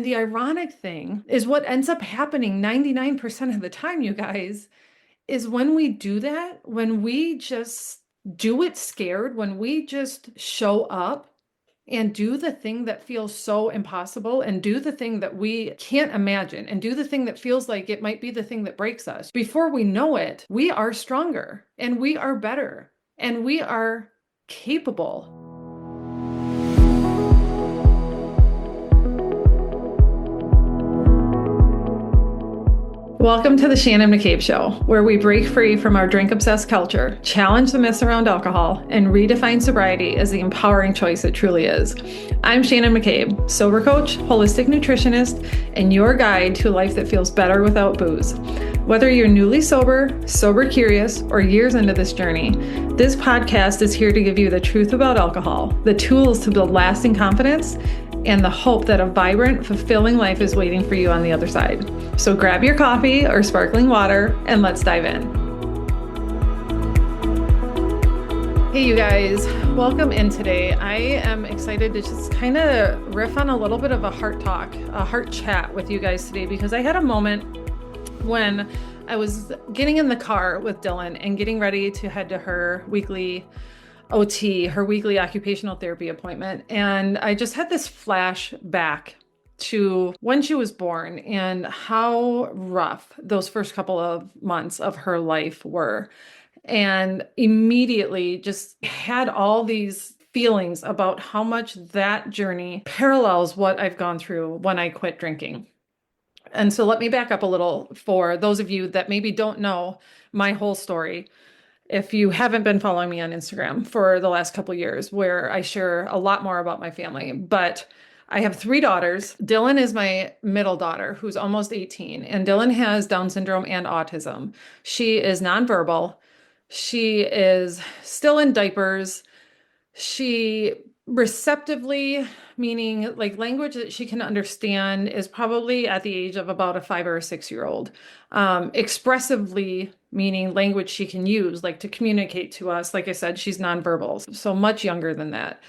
The ironic thing is what ends up happening 99% of the time, you guys, is when we do that, when we just do it scared, when we just show up and do the thing that feels so impossible and do the thing that we can't imagine and do the thing that feels like it might be the thing that breaks us. Before we know it, we are stronger and we are better and we are capable. Welcome to the Shannon McCabe Show, where we break free from our drink-obsessed culture, challenge the myths around alcohol, and redefine sobriety as the empowering choice it truly is. I'm Shannon McCabe, sober coach, holistic nutritionist, and your guide to a life that feels better without booze. Whether you're newly sober, sober curious, or years into this journey, this podcast is here to give you the truth about alcohol, the tools to build lasting confidence, and the hope that a vibrant, fulfilling life is waiting for you on the other side. So grab your coffee or sparkling water and let's dive in. Hey, you guys, welcome in today. I am excited to just kind of riff on a little bit of a heart talk, a heart chat with you guys today, because I had a moment when I was getting in the car with Dylan and getting ready to head to her weekly OT, her weekly occupational therapy appointment. And I just had this flashback to when she was born and how rough those first couple of months of her life were. And immediately just had all these feelings about how much that journey parallels what I've gone through when I quit drinking. And so let me back up a little for those of you that maybe don't know my whole story. If you haven't been following me on Instagram for the last couple of years, where I share a lot more about my family, but I have 3 daughters. Dylan is my middle daughter, who's almost 18, and Dylan has Down syndrome and autism. She is nonverbal. She is still in diapers. She receptively, meaning like language that she can understand, is probably at the age of about a 5 or a 6-year-old. Expressively, meaning language she can use, like to communicate to us. Like I said, she's nonverbal, so much younger than that.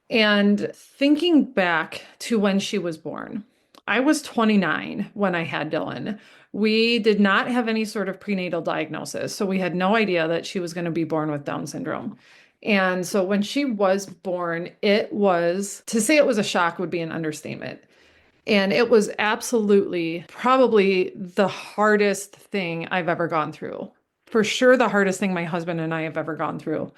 And thinking back to when she was born, I was 29 when I had Dylan. We did not have any sort of prenatal diagnosis, so we had no idea that she was going to be born with Down syndrome. And so when she was born, to say it was a shock would be an understatement. And it was absolutely probably the hardest thing I've ever gone through. For sure, the hardest thing my husband and I have ever gone through.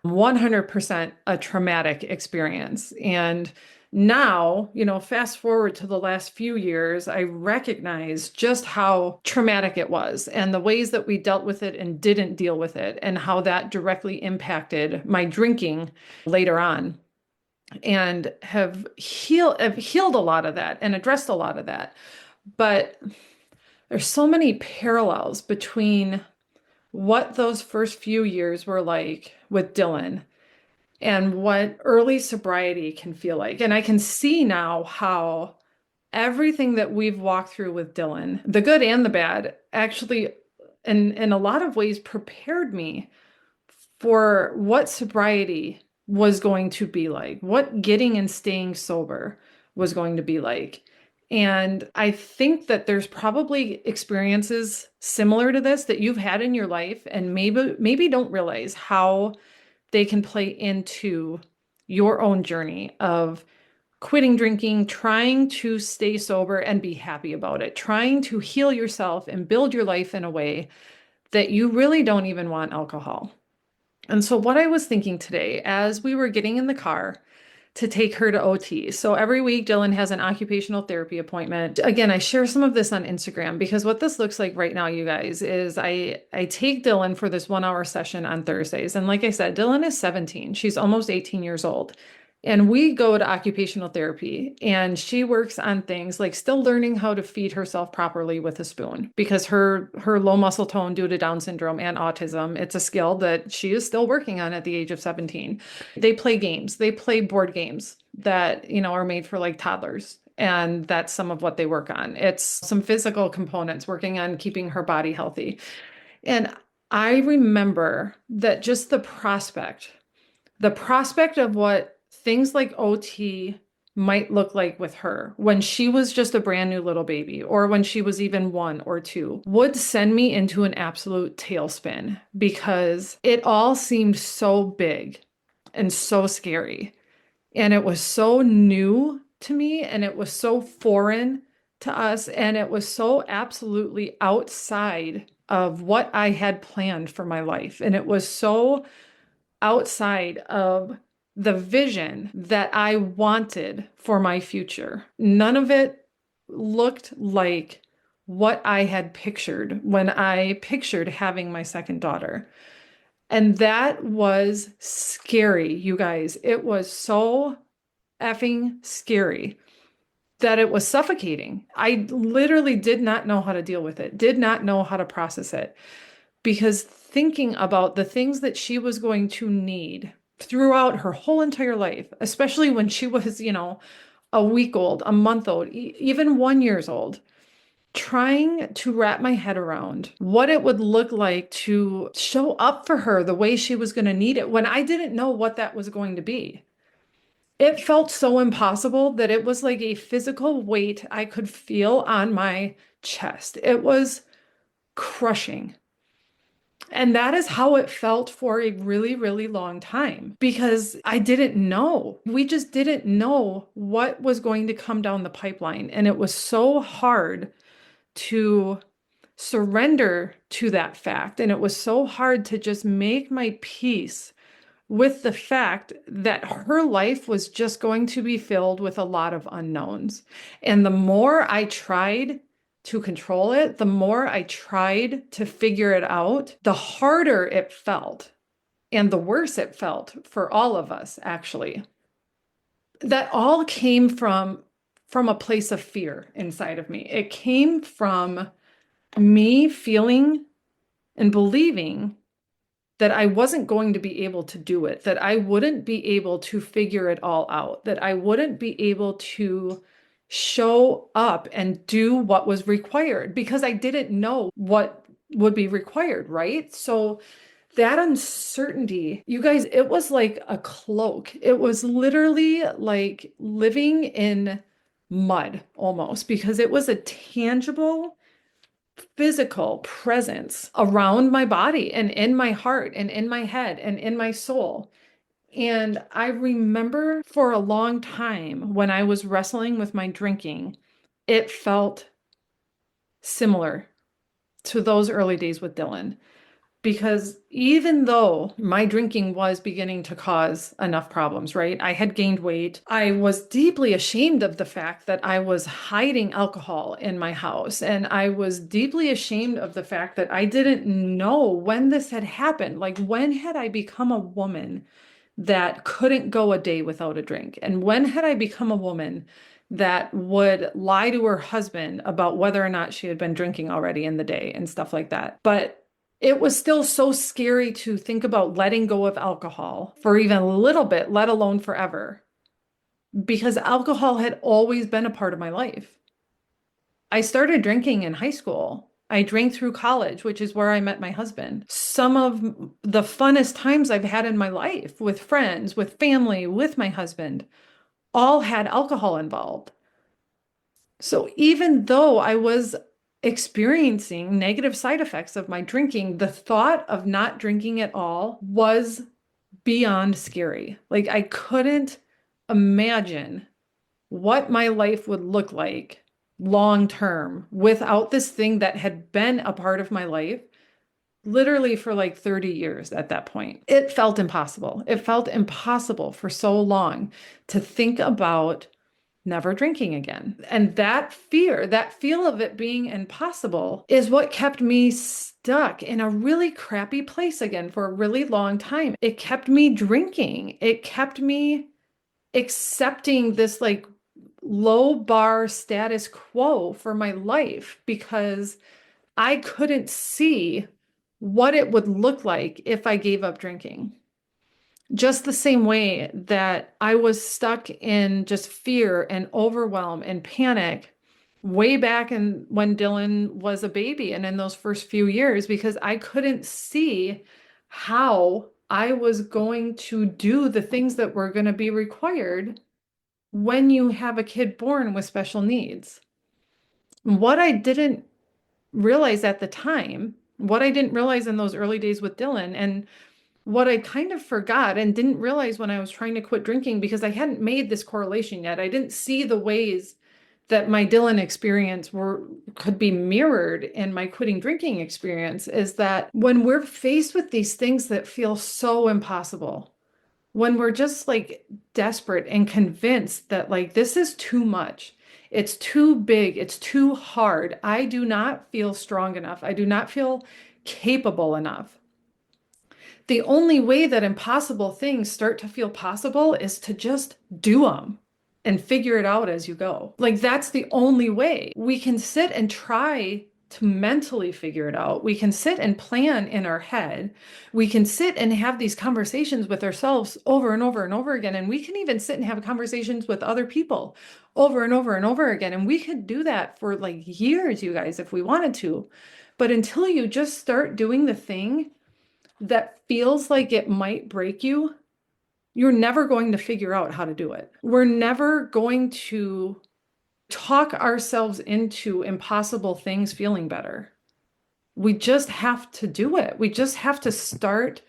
100% a traumatic experience. And now, fast forward to the last few years, I recognize just how traumatic it was and the ways that we dealt with it and didn't deal with it, and how that directly impacted my drinking later on, and have healed a lot of that and addressed a lot of that. But there's so many parallels between what those first few years were like with Dylan and what early sobriety can feel like. And I can see now how everything that we've walked through with Dylan, the good and the bad, actually in a lot of ways prepared me for what sobriety was going to be like, what getting and staying sober was going to be like. And I think that there's probably experiences similar to this that you've had in your life and maybe don't realize how they can play into your own journey of quitting drinking, trying to stay sober and be happy about it, trying to heal yourself and build your life in a way that you really don't even want alcohol. And so what I was thinking today, as we were getting in the car to take her to OT. So every week, Dylan has an occupational therapy appointment. Again, I share some of this on Instagram because what this looks like right now, you guys, is I take Dylan for this 1-hour session on Thursdays. And like I said, Dylan is 17. She's almost 18 years old. And we go to occupational therapy, and she works on things like still learning how to feed herself properly with a spoon, because her low muscle tone due to Down syndrome and autism, it's a skill that she is still working on at the age of 17. They play games. They play board games that, are made for like toddlers. And that's some of what they work on. It's some physical components, working on keeping her body healthy. And I remember that just the prospect of what things like OT might look like with her when she was just a brand new little baby, or when she was even 1 or 2, would send me into an absolute tailspin because it all seemed so big and so scary. And it was so new to me, and it was so foreign to us, and it was so absolutely outside of what I had planned for my life. And it was so outside of the vision that I wanted for my future. None of it looked like what I had pictured when I pictured having my second daughter. And that was scary, you guys. It was so effing scary that it was suffocating. I literally did not know how to deal with it, did not know how to process it, because thinking about the things that she was going to need throughout her whole entire life, especially when she was, a week old, a month old, even 1 year old, trying to wrap my head around what it would look like to show up for her the way she was going to need it when I didn't know what that was going to be. It felt so impossible that it was like a physical weight I could feel on my chest. It was crushing. And that is how it felt for a really, really long time because I didn't know. We just didn't know what was going to come down the pipeline. And it was so hard to surrender to that fact. And it was so hard to just make my peace with the fact that her life was just going to be filled with a lot of unknowns. And the more I tried to control it, the more I tried to figure it out, the harder it felt and the worse it felt for all of us, actually. That all came from a place of fear inside of me. It came from me feeling and believing that I wasn't going to be able to do it, that I wouldn't be able to figure it all out, that I wouldn't be able to show up and do what was required because I didn't know what would be required, right? So that uncertainty, you guys, it was like a cloak. It was literally like living in mud almost because it was a tangible physical presence around my body and in my heart and in my head and in my soul. And I remember for a long time when I was wrestling with my drinking, it felt similar to those early days with Dylan. Because even though my drinking was beginning to cause enough problems, right? I had gained weight. I was deeply ashamed of the fact that I was hiding alcohol in my house. And I was deeply ashamed of the fact that I didn't know when this had happened. Like, when had I become a woman that couldn't go a day without a drink? And when had I become a woman that would lie to her husband about whether or not she had been drinking already in the day and stuff like that? But it was still so scary to think about letting go of alcohol for even a little bit, let alone forever, because alcohol had always been a part of my life. I started drinking in high school. I drank through college, which is where I met my husband. Some of the funnest times I've had in my life with friends, with family, with my husband, all had alcohol involved. So even though I was experiencing negative side effects of my drinking, the thought of not drinking at all was beyond scary. Like, I couldn't imagine what my life would look like long term without this thing that had been a part of my life literally for like 30 years at that point. It felt impossible. It felt impossible for so long to think about never drinking again. And that fear, that feel of it being impossible is what kept me stuck in a really crappy place again for a really long time. It kept me drinking. It kept me accepting this like low bar status quo for my life because I couldn't see what it would look like if I gave up drinking. Just the same way that I was stuck in just fear and overwhelm and panic way back in when Dylan was a baby and in those first few years, because I couldn't see how I was going to do the things that were going to be required when you have a kid born with special needs. What I didn't realize at the time, what I didn't realize in those early days with Dylan, and what I kind of forgot and didn't realize when I was trying to quit drinking because I hadn't made this correlation yet. I didn't see the ways that my Dylan experience could be mirrored in my quitting drinking experience, is that when we're faced with these things that feel so impossible, when we're just like desperate and convinced that like this is too much, it's too big, it's too hard, I do not feel strong enough, I do not feel capable enough. The only way that impossible things start to feel possible is to just do them and figure it out as you go. Like, that's the only way. We can sit and try to mentally figure it out. We can sit and plan in our head. We can sit and have these conversations with ourselves over and over and over again. And we can even sit and have conversations with other people over and over and over again. And we could do that for like years, you guys, if we wanted to. But until you just start doing the thing that feels like it might break you, you're never going to figure out how to do it. We're never going to talk ourselves into impossible things feeling better. We just have to do it. We just have to start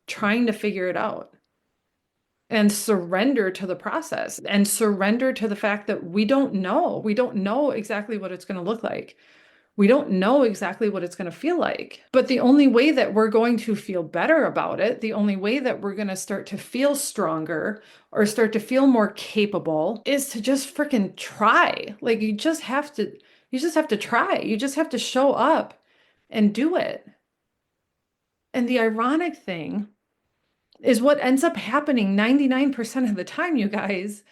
trying to figure it out and surrender to the process and surrender to the fact that we don't know. We don't know exactly what it's going to look like. We don't know exactly what it's going to feel like. But the only way that we're going to feel better about it, the only way that we're going to start to feel stronger or start to feel more capable, is to just freaking try. Like, you just have to try. You just have to show up and do it. And the ironic thing is, what ends up happening 99% of the time, you guys,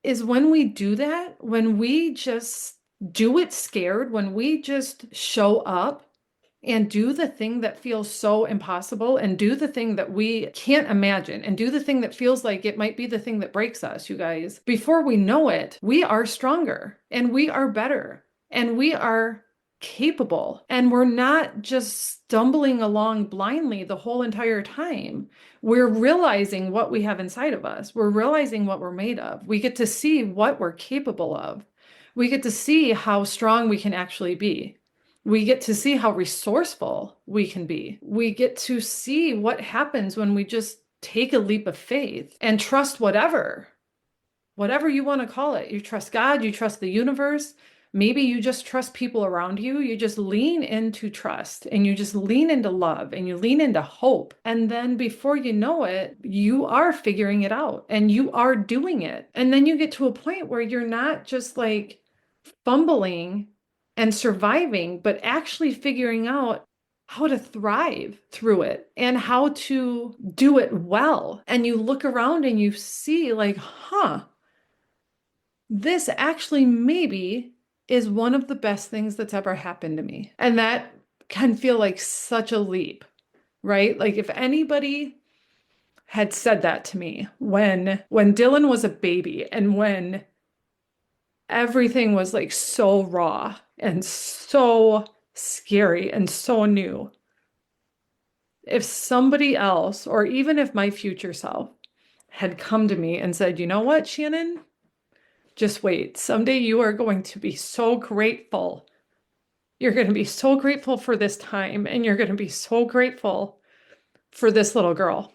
is when we do that, when we just do it scared, when we just show up and do the thing that feels so impossible and do the thing that we can't imagine and do the thing that feels like it might be the thing that breaks us, you guys, before we know it, we are stronger and we are better and we are capable, and we're not just stumbling along blindly the whole entire time. We're realizing what we have inside of us. We're realizing what we're made of. We get to see what we're capable of. We get to see how strong we can actually be. We get to see how resourceful we can be. We get to see what happens when we just take a leap of faith and trust whatever you want to call it. You trust God, you trust the universe. Maybe you just trust people around you. You just lean into trust and you just lean into love and you lean into hope. And then before you know it, you are figuring it out and you are doing it. And then you get to a point where you're not just like fumbling and surviving, but actually figuring out how to thrive through it and how to do it well. And you look around and you see like, this actually maybe is one of the best things that's ever happened to me. And that can feel like such a leap, right? Like, if anybody had said that to me when Dylan was a baby and when everything was like so raw and so scary and so new, if somebody else, or even if my future self, had come to me and said, you know what, Shannon, just wait. Someday you are going to be so grateful. You're going to be so grateful for this time, and you're going to be so grateful for this little girl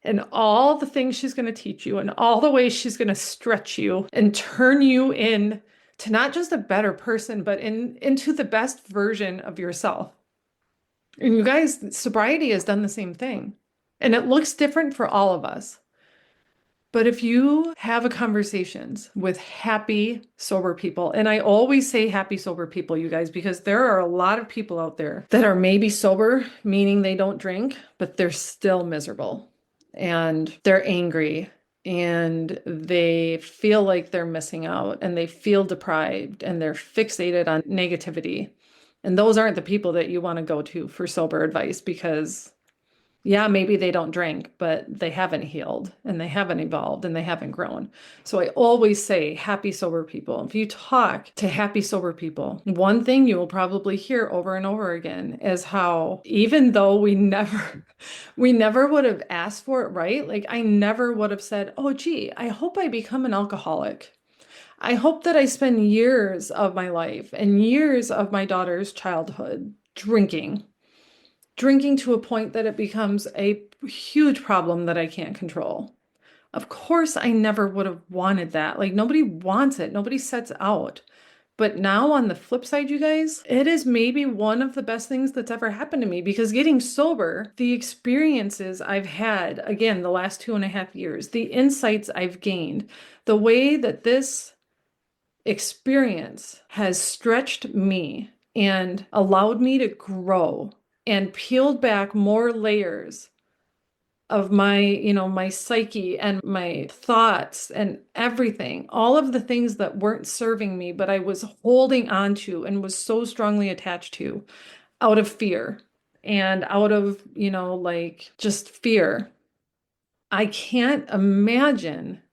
and all the things she's going to teach you and all the ways she's going to stretch you and turn you in to not just a better person, but into the best version of yourself. And you guys, sobriety has done the same thing. And it looks different for all of us. But if you have conversations with happy, sober people, and I always say happy, sober people, you guys, because there are a lot of people out there that are maybe sober, meaning they don't drink, but they're still miserable and they're angry and they feel like they're missing out and they feel deprived and they're fixated on negativity. And those aren't the people that you want to go to for sober advice, because Yeah, maybe they don't drink, but they haven't healed and they haven't evolved and they haven't grown. So I always say happy sober people. If you talk to happy sober people, one thing you will probably hear over and over again is how even though we never would have asked for it, right? Like I never would have said, "Oh, gee, I hope I become an alcoholic. I hope that I spend years of my life and years of my daughter's childhood drinking to a point that it becomes a huge problem that I can't control." Of course, I never would have wanted that. Like, nobody wants it, nobody sets out. But now, on the flip side, you guys, it is maybe one of the best things that's ever happened to me because getting sober, the experiences I've had, again, the last 2.5 years, the insights I've gained, the way that this experience has stretched me and allowed me to grow and peeled back more layers of my, my psyche and my thoughts and everything, all of the things that weren't serving me, but I was holding on to and was so strongly attached to out of fear and out of, like just fear. I can't imagine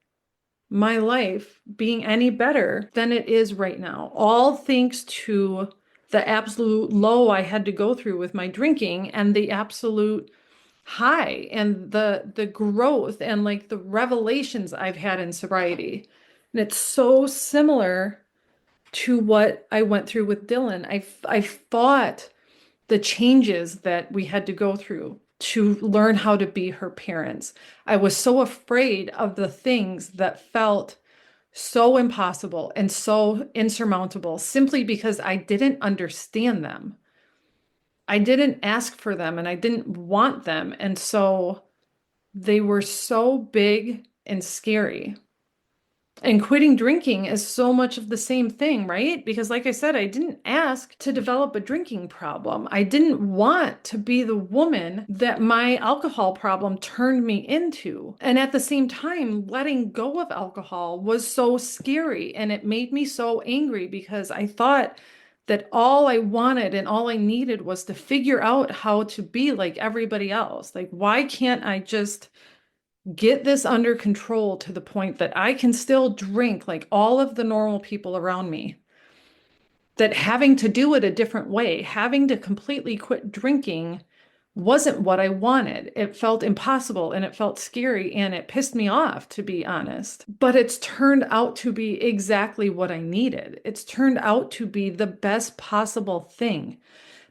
my life being any better than it is right now. All thanks to the absolute low I had to go through with my drinking and the absolute high and the growth and like the revelations I've had in sobriety. And it's so similar to what I went through with Dylan. I fought the changes that we had to go through to learn how to be her parents. I was so afraid of the things that felt so impossible and so insurmountable simply because I didn't understand them. I didn't ask for them and I didn't want them. And so they were so big and scary. And quitting drinking is so much of the same thing, right? Because, like I said, I didn't ask to develop a drinking problem. I didn't want to be the woman that my alcohol problem turned me into. And at the same time, letting go of alcohol was so scary and it made me so angry because I thought that all I wanted and all I needed was to figure out how to be like everybody else. Like, why can't I just get this under control to the point that I can still drink like all of the normal people around me? That having to do it a different way, having to completely quit drinking wasn't what I wanted. It felt impossible and it felt scary and it pissed me off, to be honest. But it's turned out to be exactly what I needed. It's turned out to be the best possible thing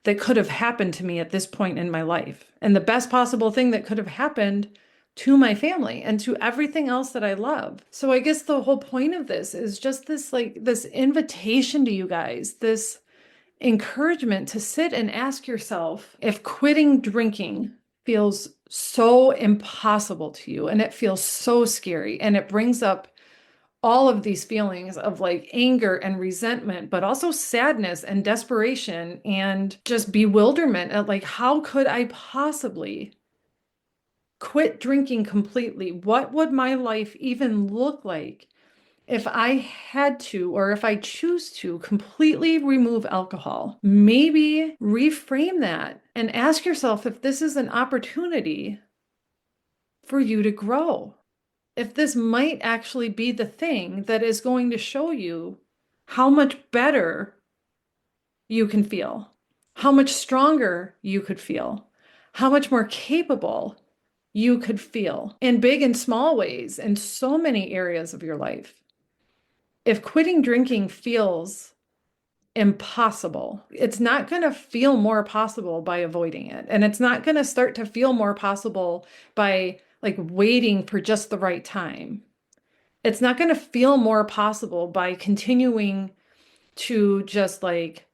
that could have happened to me at this point in my life. And the best possible thing that could have happened to my family and to everything else that I love. So I guess the whole point of this is just this this invitation to you guys, this encouragement to sit and ask yourself if quitting drinking feels so impossible to you and it feels so scary and it brings up all of these feelings of like anger and resentment, but also sadness and desperation and just bewilderment at like, how could I possibly quit drinking completely? What would my life even look like if I had to, or if I choose to completely remove alcohol? Maybe reframe that and ask yourself if this is an opportunity for you to grow. If this might actually be the thing that is going to show you how much better you can feel, how much stronger you could feel, how much more capable you could feel in big and small ways in so many areas of your life. If quitting drinking feels impossible, it's not going to feel more possible by avoiding it. And it's not going to start to feel more possible by like waiting for just the right time. It's not going to feel more possible by continuing to just like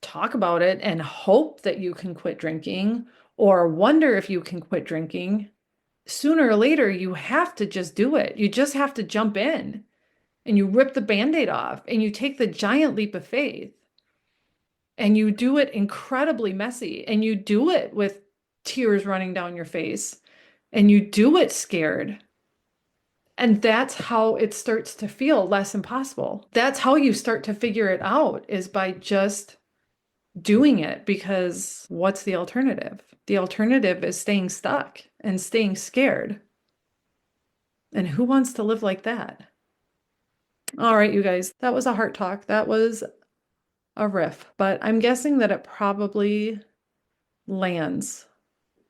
talk about it and hope that you can quit drinking or wonder if you can quit drinking. Sooner or later, you have to just do it. You just have to jump in and you rip the Band-Aid off and you take the giant leap of faith and you do it incredibly messy and you do it with tears running down your face and you do it scared. And that's how it starts to feel less impossible. That's how you start to figure it out, is by just doing it, because what's the alternative? The alternative is staying stuck and staying scared. And who wants to live like that? All right, you guys, that was a heart talk. That was a riff, but I'm guessing that it probably lands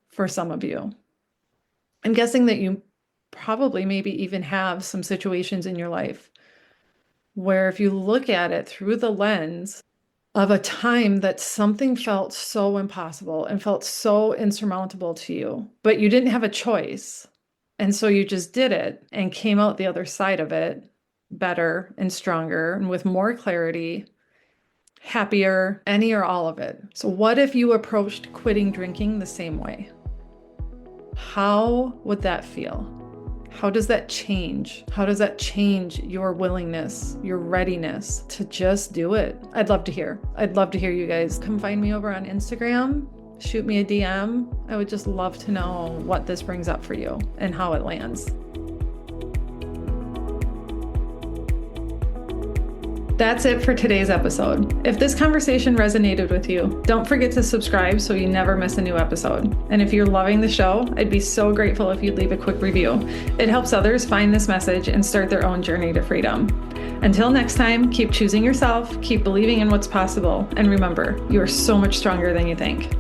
for some of you. I'm guessing that you probably maybe even have some situations in your life where if you look at it through the lens of a time that something felt so impossible and felt so insurmountable to you, but you didn't have a choice. And so you just did it and came out the other side of it better and stronger and with more clarity, happier, any or all of it. So what if you approached quitting drinking the same way? How would that feel? How does that change? How does that change your willingness, your readiness to just do it? I'd love to hear. I'd love to hear you guys. Come find me over on Instagram. Shoot me a DM. I would just love to know what this brings up for you and how it lands. That's it for today's episode. If this conversation resonated with you, don't forget to subscribe so you never miss a new episode. And if you're loving the show, I'd be so grateful if you'd leave a quick review. It helps others find this message and start their own journey to freedom. Until next time, keep choosing yourself, keep believing in what's possible, and remember, you are so much stronger than you think.